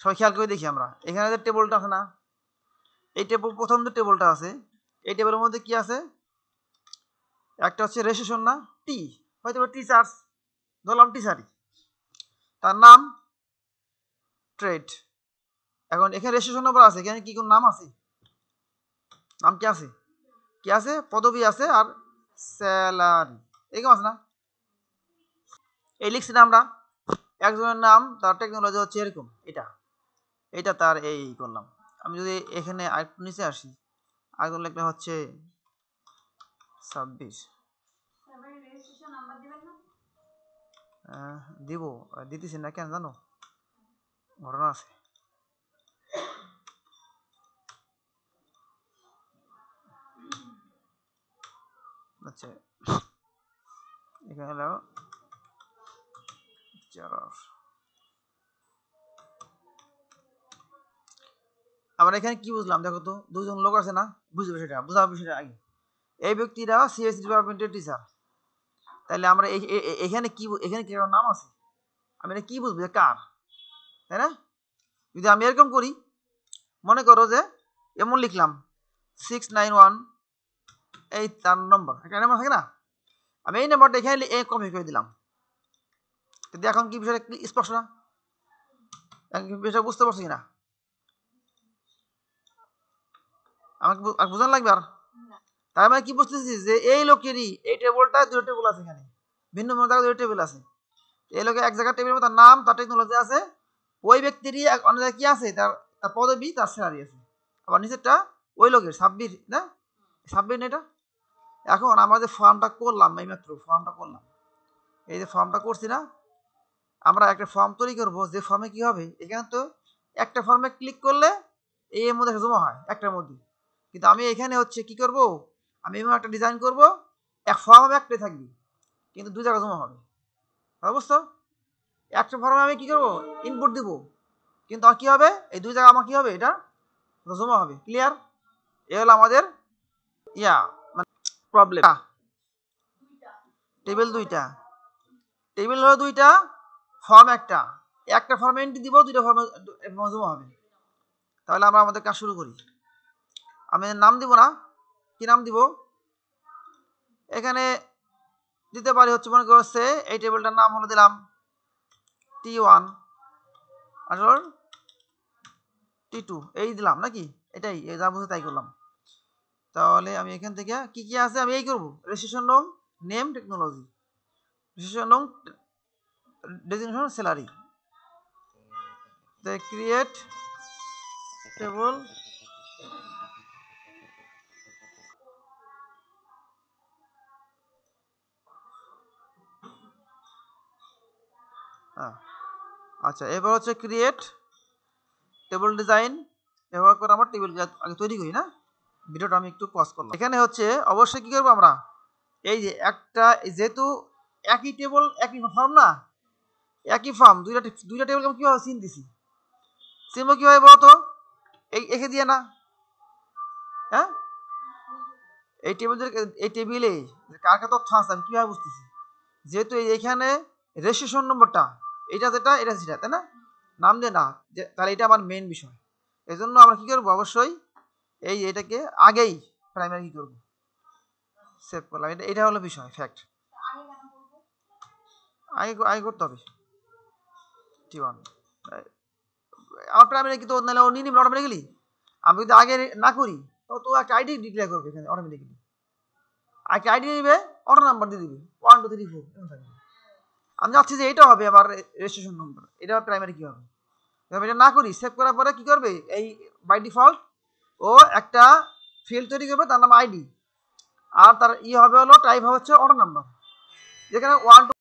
সবাই খেয়াল করে দেখি আমরা এখানে যে টেবিলটা আছে না, এই টেবিল প্রথম যে টেবিলটা আছে এই টেবিলের মধ্যে কি আছে, একটা হচ্ছে রেজিস্ট্রেশন না টি, হয়তো টিচার্স ধরলাম টিচারই, তার নাম ট্রেড। এখন এখানে রেজিস্ট্রেশন নাম্বার আছে, এখানে কি কোন নাম আছে, নাম কি আছে, কি আছে, পদবি আছে আর স্যালারি এরকম আছে না, এই লিখছি না আমরা। একজনের নাম তার টেকনোলজি হচ্ছে এরকম, এটা তার এই করলাম। আমি যদি এখানে আরেকটু নিচে আসি, আরেকজন লেখা হচ্ছে 26, দিব, দিতেছি না কেন জানো, ঘটনা আছে। আচ্ছা এখানে হলো আমরা এখানে কি বুঝলাম দেখো তো, দুজন লোক আছে না, বুঝবে সেটা, বুঝাবো বিষয়টা আগে। এই ব্যক্তিরা সিএস ডিপার্টমেন্টের টিচার, তাহলে আমরা এখানে কি, এখানে কি নাম আছে, আমি এটা কি বুঝবো যে কার, তাই না? যদি আমি এরকম করি, মনে করো যে এমন লিখলাম 691, এই তার নম্বর, একটা নাম্বার থাকে না, আমি এই নাম্বারটা এখানে কপি করে দিলাম। কিন্তু এখন কি বিষয়টা স্পষ্ট না, বিষয়টা বুঝতে পারছি না, আমাকে বোঝানো লাগবে আর। তার মানে কি বুঝতেছি যে এই লোকেরই এই টেবিলটা দুটো টেবিল আছে, এখানে ভিন্ন ভিন্ন জায়গায় দুটো টেবিল আছে, এই লোকের এক জায়গার টেবিলের তার নাম তার টেকনোলজি আছে, ওই ব্যক্তিরই অন্য জায়গায় কি আছে, তার তার পদবি তার স্যালারি আছে। আবার নিচেরটা ওই লোকের সাব্বির না, সাব্বির না এটা। এখন আমরা যে ফর্মটা করলাম, এইমাত্র ফর্মটা করলাম, এই যে ফর্মটা করছি না, আমরা একটা ফর্ম তৈরি করবো, যে ফর্মে কি হবে, এখানে তো একটা ফর্মে ক্লিক করলে এর মধ্যে জমা হয় একটার মধ্যে, কিন্তু আমি এখানে হচ্ছে কি করব, আমি এমন একটা ডিজাইন করব, এক ফর্ম একটাই থাকবে কিন্তু দুই জায়গায় জমা হবে, বুঝছো? একটা ফর্মে আমি কি করব, ইনপুট দিব, কিন্তু আর কি হবে, এই দুই জায়গা আমার কি হবে, এটা জমা হবে। ক্লিয়ার? এ হলো আমাদের মানে প্রবলেম। টেবিল দুইটা, টেবিল হলো দুইটা, ফর্ম একটা ফর্মে এন্ট্রি দিব, দুইটা ফর্মে জমা হবে। তাহলে আমরা আমাদের কাজ শুরু করি। আমি নাম দিব না, কি নাম দিব, এখানে দিতে পারি হচ্ছে, মনে করছে এই টেবিলটার নাম হলো দিলাম T1 আর T2, এই দিলাম নাকি, এটাই যা বুঝে তাই করলাম। তাহলে আমি এখান থেকে কি কি আছে আমি এই করব, রেজিস্ট্রেশন নং, নেম, টেকনোলজি, রেজিস্ট্রেশন নং, designation, salary, the create table আচ্ছা এবার হচ্ছে ক্রিয়েট টেবিল ডিজাইন, ব্যবহার করে আমরা টেবিল আগে তৈরি করি না। ভিডিওটা আমি একটু পজ করলাম। এখানে হচ্ছে অবশ্যই কি করবো আমরা, এই যে একটা, যেহেতু একই টেবিল একই ফর্ম না, একই ফর্ম দুইটা টেবিল আমি কীভাবে চিন দিছি, চিনবো কীভাবে বলতো, এই এঁকে দিয়ে না, হ্যাঁ এই টেবিলে কার কার তথ্য আছে আমি কীভাবে বুঝতেছি, যেহেতু এইখানে রেজিস্ট্রেশন নম্বরটা এটা যেটা এটা সেটা, তাই না, নাম দিয়ে না, যে তাহলে এটা আমার মেন বিষয়। এই জন্য আমরা কী করবো, অবশ্যই এটাকে আগেই প্রাইমারি কী করবো, সেভ করলাম, এটা হলো বিষয়, ফ্যাক্ট, আগে করতে হবে। T1 আমার প্রাইমারি কিন্তু নাহলে ও নিয়ে নিবে অটোমেটিক্যালি, আমি যদি আগে না করি তো একটা আইডি ডিক্লেয়ার করবে এখানে অটোমেটিক্যালি, আগে আইডি নিবে, অটো নাম্বার দিয়ে দিবে 1 2 3 4 এমন থাকবে। আমি যাচ্ছি যে এটা হবে আমার রেজিস্ট্রেশন নম্বর, এটা প্রাইমারি কি হবে, এটা না করি, সেভ করার পরে কি করবে, এই বাই ডিফল্ট ও একটা ফিল্ড তৈরি করবে, তার নাম আইডি, আর তার হবে হলো টাইপ হচ্ছে অটো নাম্বার, যেখানে 1